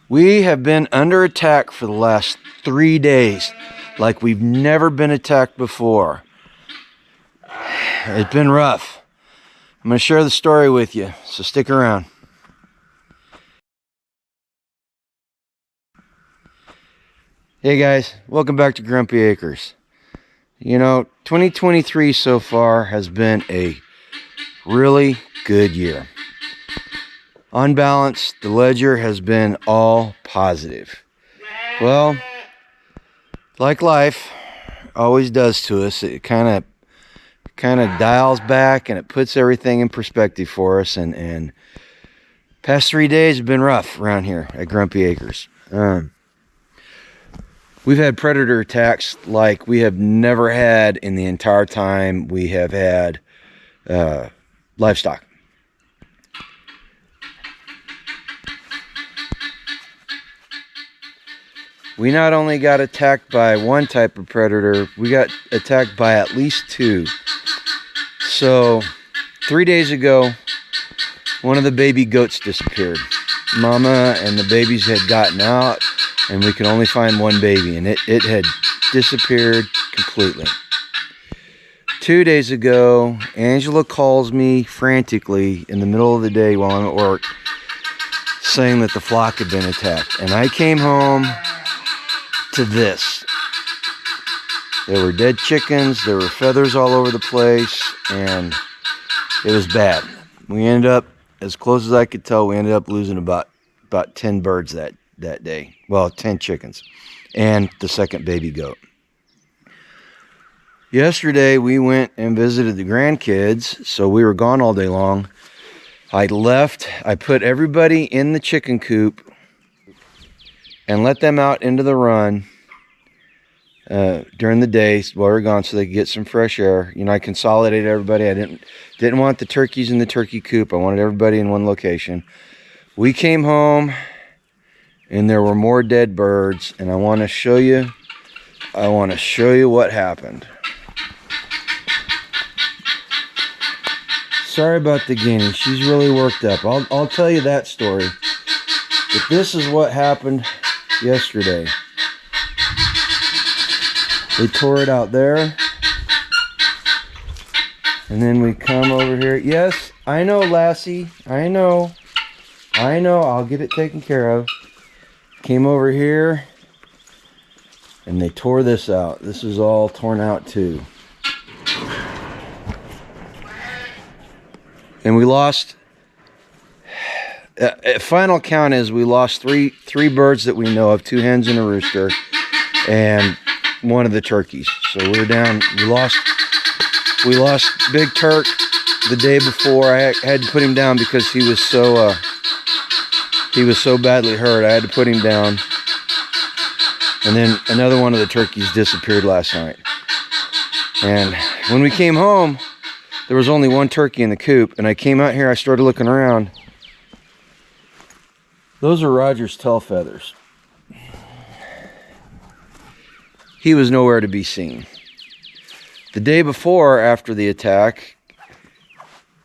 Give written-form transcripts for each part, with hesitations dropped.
We have been under attack for the last 3 days, like we've never been attacked before. It's been rough. I'm going to share the story with you, so stick around. Hey guys, welcome back to Grumpy Acres. You know, 2023 so far has been a really good year. On balance, the ledger has been all positive. Well, like life always does to us, it kind of dials back and it puts everything in perspective for us. And past 3 days have been rough around here at Grumpy Acres. We've had predator attacks like we have never had in the entire time we have had livestock. We not only got attacked by one type of predator, we got attacked by at least 2. So 3 days ago, one of the baby goats disappeared. Mama and the babies had gotten out, and we could only find one baby, and it had disappeared completely. 2 days ago, Angela calls me frantically in the middle of the day while I'm at work, saying that the flock had been attacked. And I came home to this. There were dead chickens, there were feathers all over the place, and it was bad. We ended up, as close as I could tell, we ended up losing about 10 birds that day. Well, 10 chickens and the second baby goat. Yesterday we went and visited the grandkids, so we were gone all day long. I put everybody in the chicken coop and let them out into the run during the day while we were gone, so they could get some fresh air. You know, I consolidated everybody. I didn't want the turkeys in the turkey coop. I wanted everybody in one location. We came home and there were more dead birds, and I want to show you what happened. Sorry about the guinea. She's really worked up. I'll tell you that story. But this is what happened yesterday. They tore it out there. And then we come over here. Yes, I know, Lassie. I know. I'll get it taken care of. Came over here. And they tore this out. This is all torn out too. And we lost... final count is we lost three birds that we know of, 2 hens and a rooster, and one of the turkeys. So we're down. We lost Big Turk the day before. I had to put him down because he was so badly hurt. I had to put him down. And then another one of the turkeys disappeared last night. And when we came home, there was only one turkey in the coop, and I came out here, I started looking around. Those are Roger's tail feathers. He was nowhere to be seen. The day before, after the attack,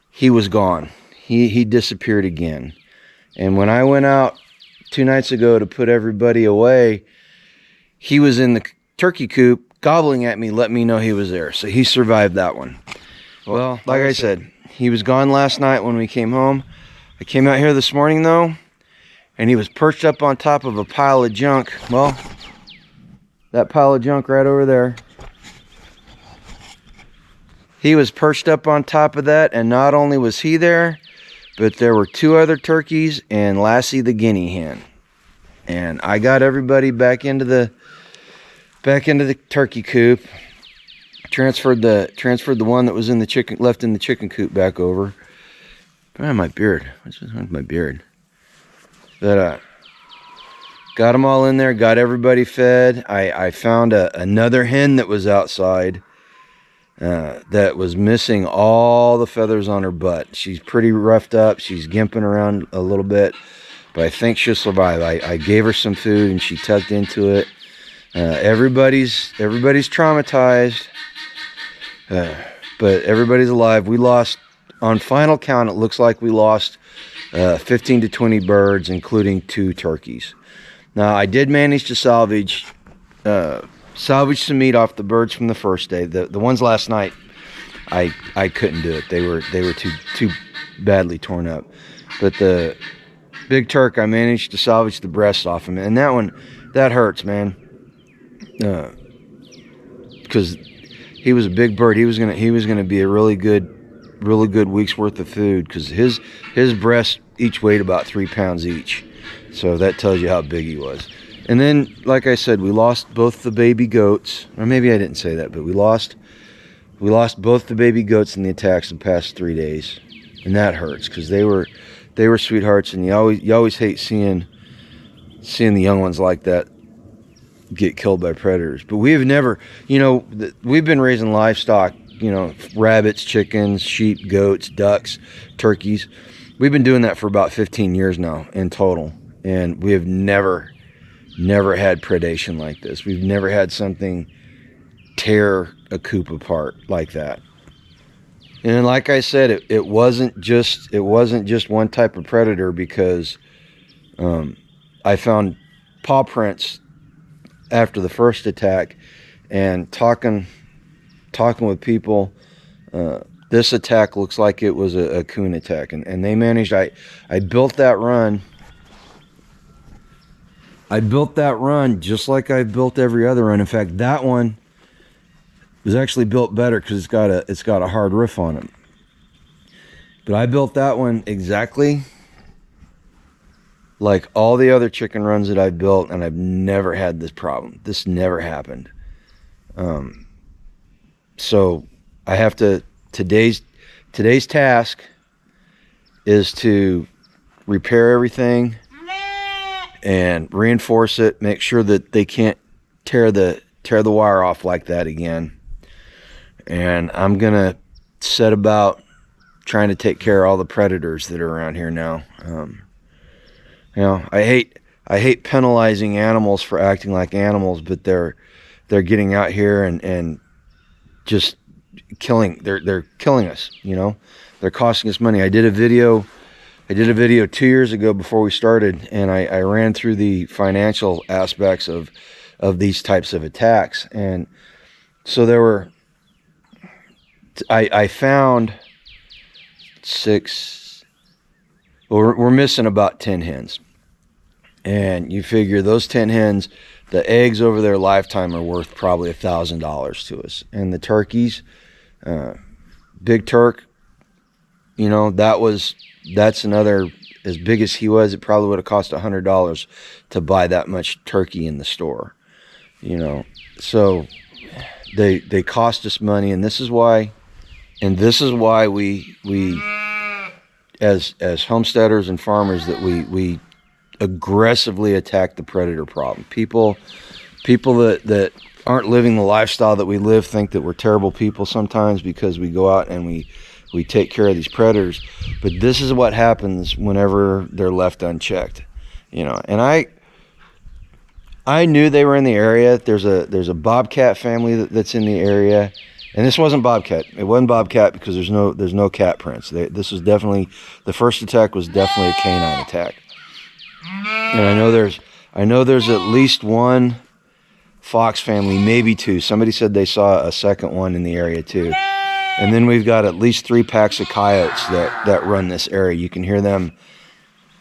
he was gone. He disappeared again. And when I went out 2 nights ago to put everybody away, he was in the turkey coop gobbling at me, letting me know he was there. So he survived that one. Well, like I said, he was gone last night when we came home. I came out here this morning though, and he was perched up on top of a pile of junk. Well, that pile of junk right over there. He was perched up on top of that, and not only was he there, but there were 2 other turkeys and Lassie the guinea hen. And I got everybody back into the turkey coop. Transferred the one that was in the left in the chicken coop back over. Oh, my beard. What's wrong with my beard? But got them all in there, got everybody fed. I found another hen that was outside that was missing all the feathers on her butt. She's pretty roughed up. She's gimping around a little bit, but I think she'll survive. I gave her some food and she tucked into it. Everybody's traumatized, but everybody's alive. We lost, on final count, it looks like we lost 15 to 20 birds, including 2 turkeys. Now, I did manage to salvage some meat off the birds from the first day. The ones last night, I couldn't do it. They were too badly torn up. But the big turk, I managed to salvage the breast off him, and that hurts, man. Because he was a big bird. He was gonna be a really good week's worth of food, because his breasts each weighed about 3 pounds each. So that tells you how big he was. And then, like I said, we lost both the baby goats. Or maybe I didn't say that, but we lost both the baby goats in the attacks the past 3 days, and that hurts, because they were sweethearts, and you always hate seeing the young ones like that get killed by predators. But we have never, we've been raising livestock, rabbits, chickens, sheep, goats, ducks, turkeys. We've been doing that for about 15 years now in total, and we have never had predation like this. We've never had something tear a coop apart like that. And like I said, it wasn't just one type of predator, because I found paw prints after the first attack, and talking with people, this attack looks like it was a coon attack, and they managed. I built that run. I built that run just like I built every other run. In fact, that one was actually built better because it's got a hard roof on it. But I built that one exactly like all the other chicken runs that I've built, and I've never had this problem. This never happened. So I have to, today's task is to repair everything and reinforce it, make sure that they can't tear the wire off like that again. And I'm gonna set about trying to take care of all the predators that are around here now. I hate penalizing animals for acting like animals, but they're getting out here and just killing. They're killing us. They're costing us money. I did a video 2 years ago before we started, and I ran through the financial aspects of these types of attacks. And so there were, I found 6, well, we're missing about 10 hens. And you figure those 10 hens, the eggs over their lifetime are worth probably $1,000 to us. And the turkeys, big turk, that's another, as big as he was, it probably would have cost $100 to buy that much turkey in the store. So they cost us money, and this is why we as homesteaders and farmers, that we aggressively attack the predator problem. People that aren't living the lifestyle that we live think that we're terrible people sometimes, because we go out and we take care of these predators. But this is what happens whenever they're left unchecked. And I knew they were in the area. There's a bobcat family that's in the area. And this wasn't bobcat. It wasn't bobcat because there's no cat prints. This was definitely, the first attack was definitely a canine attack. And I know there's at least one fox family, maybe 2. Somebody said they saw a second one in the area too. And then we've got at least 3 packs of coyotes that run this area. You can hear them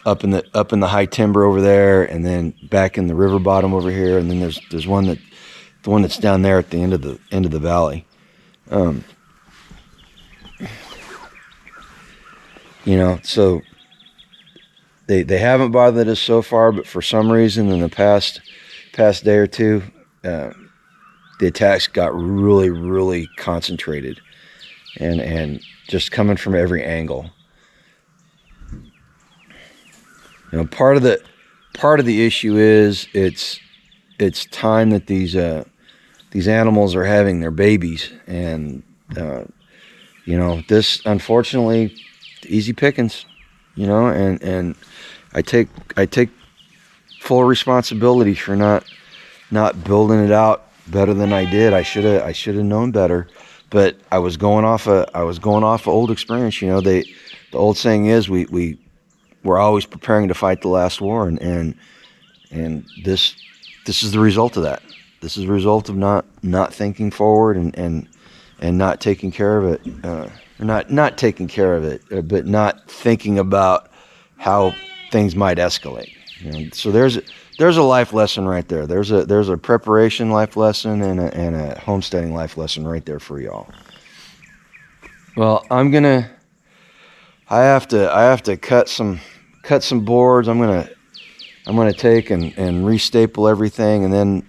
up in the high timber over there, and then back in the river bottom over here. And then there's the one that's down there at the end of the valley. So they haven't bothered us so far, but for some reason in the past day or two, the attacks got really, really concentrated, and just coming from every angle. Part of the issue is it's time that these animals are having their babies, and this, unfortunately, easy pickings, and I take full responsibility for not building it out better than I did. I should have known better, but I was going off of old experience. The old saying is we we're always preparing to fight the last war, and this is the result of that. This is a result of not thinking forward and not taking care of it, not taking care of it, but not thinking about how things might escalate. You know, so there's a life lesson right there. There's a preparation life lesson and a homesteading life lesson right there for y'all. Well, I have to cut some boards. I'm gonna take and restaple everything, and then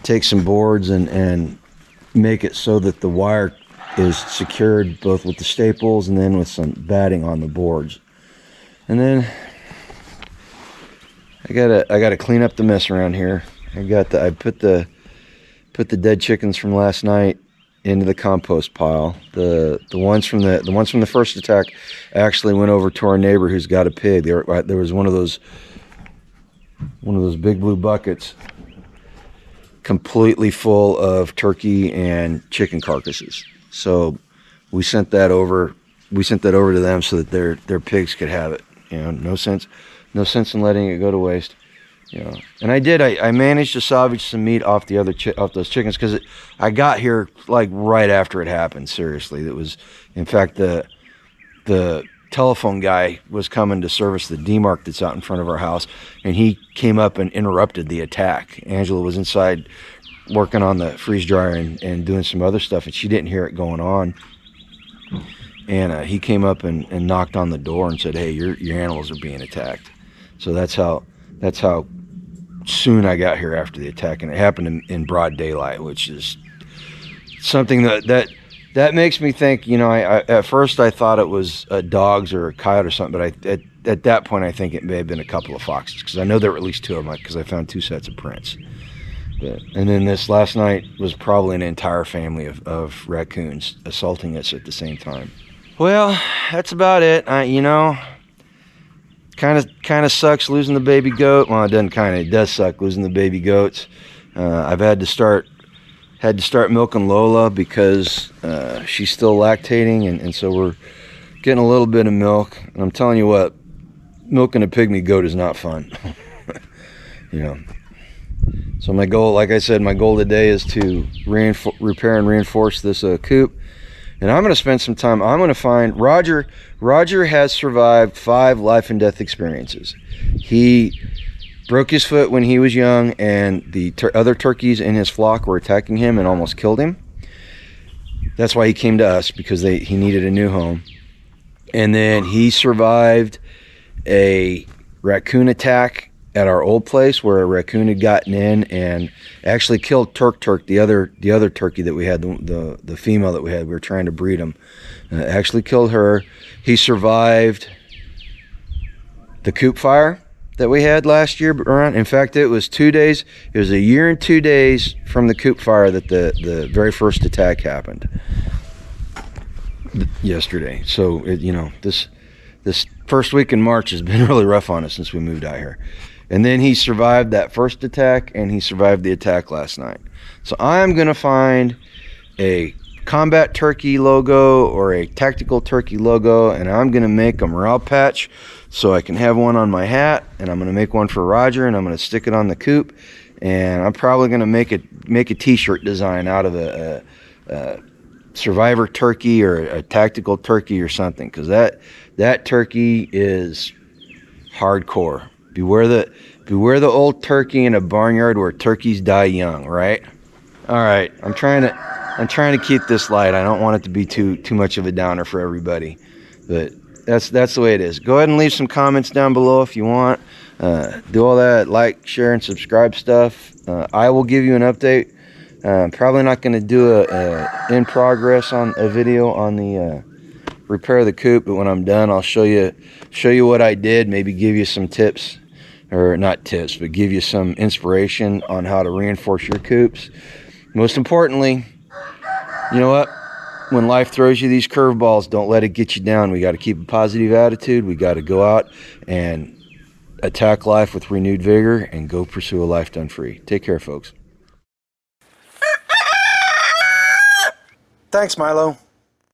take some boards and make it so that the wire is secured both with the staples and then with some batting on the boards. And then I gotta clean up the mess around here. I put the dead chickens from last night into the compost pile. The ones from the first attack actually went over to our neighbor who's got a pig. There was one of those big blue buckets completely full of turkey and chicken carcasses. So we sent that over to them so that their pigs could have it. You know, no sense in letting it go to waste. You know, and I managed to salvage some meat off off those chickens, because I got here like right after it happened. Seriously, it was, in fact, the telephone guy was coming to service the demarc that's out in front of our house, and he came up and interrupted the attack. Angela was inside working on the freeze dryer and doing some other stuff, and she didn't hear it going on. And he came up and knocked on the door and said, "Hey, your animals are being attacked." So that's how soon I got here after the attack, and it happened in broad daylight, which is something that makes me think. You know, I at first I thought it was dogs or a coyote or something, but at that point I think it may have been a couple of foxes, because I know there were at least two of them, because I found 2 sets of prints. And then this last night was probably an entire family of raccoons assaulting us at the same time. Well, that's about it. You know, kind of sucks losing the baby goat. Well, it does suck losing the baby goats. I've had to start milking Lola because she's still lactating, and so we're getting a little bit of milk. And I'm telling you what, milking a pygmy goat is not fun. You know. So my goal, like I said, my goal today is to repair and reinforce this coop. And I'm going to spend some time. I'm going to find Roger. Roger has survived 5 life and death experiences. He broke his foot when he was young, and the other turkeys in his flock were attacking him and almost killed him. That's why he came to us, because he needed a new home. And then he survived a raccoon attack at our old place, where a raccoon had gotten in and actually killed Turk, the other turkey that we had, the female that we had. We were trying to breed them. Actually killed her. He survived the coop fire that we had last year around. In fact, it was 2 days. It was a year and 2 days from the coop fire that the very first attack happened yesterday. So you know, this first week in March has been really rough on us since we moved out here. And then he survived that first attack, and he survived the attack last night. So I'm going to find a combat turkey logo or a tactical turkey logo, and I'm going to make a morale patch so I can have one on my hat, and I'm going to make one for Roger, and I'm going to stick it on the coop, and I'm probably going to make a t-shirt design out of a survivor turkey or a tactical turkey or something, because that turkey is hardcore. Beware the old turkey in a barnyard where turkeys die young, right? All right, I'm trying to keep this light. I don't want it to be too much of a downer for everybody, but that's the way it is. Go ahead and leave some comments down below if you want. Do all that, like, share, and subscribe stuff. I will give you an update. I'm probably not going to do a in progress on a video on the repair of the coop, but when I'm done, I'll show you what I did. Maybe give you some tips. Or not tips, but give you some inspiration on how to reinforce your coops. Most importantly, you know what? When life throws you these curveballs, don't let it get you down. We got to keep a positive attitude. We got to go out and attack life with renewed vigor and go pursue a life done free. Take care, folks. Thanks, Milo.